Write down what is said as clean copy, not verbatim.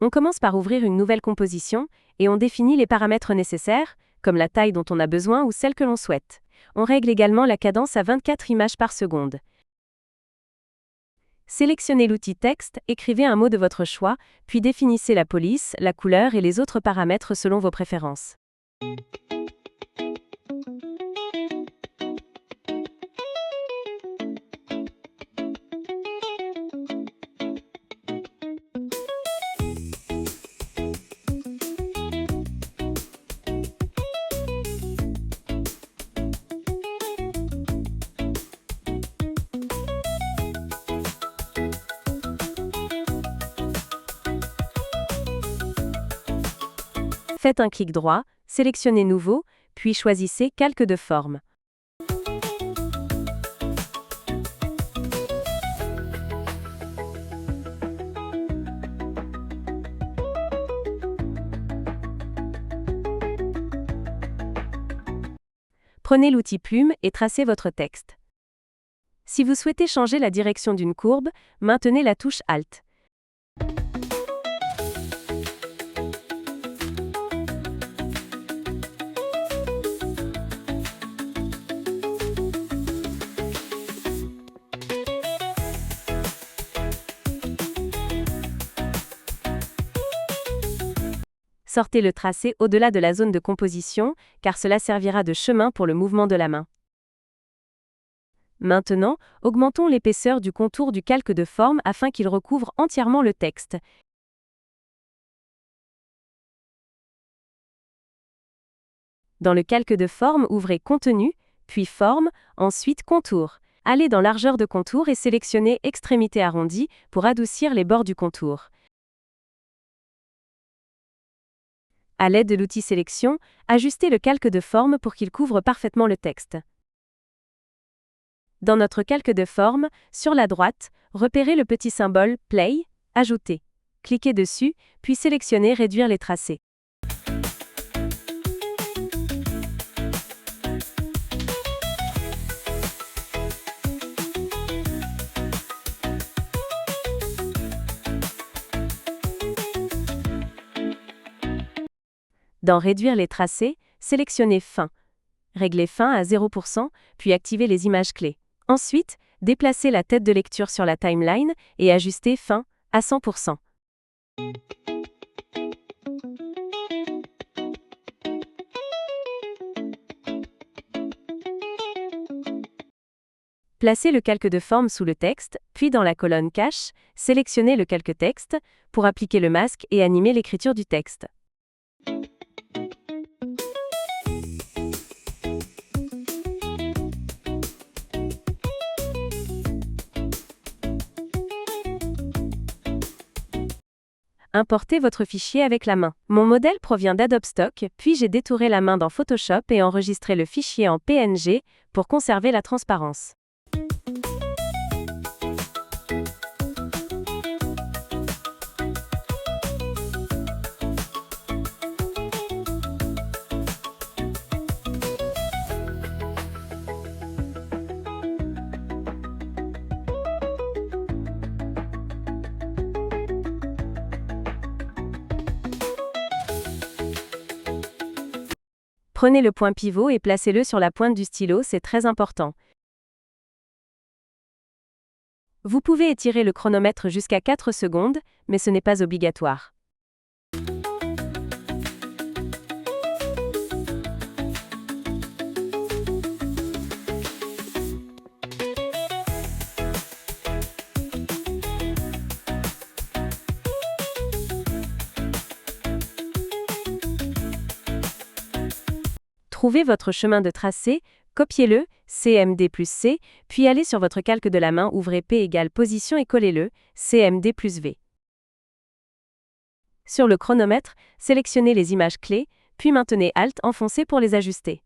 On commence par ouvrir une nouvelle composition et on définit les paramètres nécessaires, comme la taille dont on a besoin ou celle que l'on souhaite. On règle également la cadence à 24 images par seconde. Sélectionnez l'outil texte, écrivez un mot de votre choix, puis définissez la police, la couleur et les autres paramètres selon vos préférences. Faites un clic droit, sélectionnez Nouveau, puis choisissez Calque de forme. Prenez l'outil Plume et tracez votre texte. Si vous souhaitez changer la direction d'une courbe, maintenez la touche Alt. Sortez le tracé au-delà de la zone de composition, car cela servira de chemin pour le mouvement de la main. Maintenant, augmentons l'épaisseur du contour du calque de forme afin qu'il recouvre entièrement le texte. Dans le calque de forme, ouvrez Contenu, puis Forme, ensuite Contour. Allez dans Largeur de contour et sélectionnez Extrémité arrondie pour adoucir les bords du contour. À l'aide de l'outil Sélection, ajustez le calque de forme pour qu'il couvre parfaitement le texte. Dans notre calque de forme, sur la droite, repérez le petit symbole Play, Ajouter. Cliquez dessus, puis sélectionnez Réduire les tracés. Dans Réduire les tracés, sélectionnez Fin. Réglez Fin à 0%, puis activez les images clés. Ensuite, déplacez la tête de lecture sur la timeline et ajustez Fin à 100%. Placez le calque de forme sous le texte, puis dans la colonne Cache, sélectionnez le calque texte pour appliquer le masque et animer l'écriture du texte. Importez votre fichier avec la main. Mon modèle provient d'Adobe Stock, puis j'ai détouré la main dans Photoshop et enregistré le fichier en PNG pour conserver la transparence. Prenez le point pivot et placez-le sur la pointe du stylo, c'est très important. Vous pouvez étirer le chronomètre jusqu'à 4 secondes, mais ce n'est pas obligatoire. Trouvez votre chemin de tracé, copiez-le, CMD plus C, puis allez sur votre calque de la main, ouvrez P égale position et collez-le, CMD plus V. Sur le chronomètre, sélectionnez les images clés, puis maintenez Alt enfoncé pour les ajuster.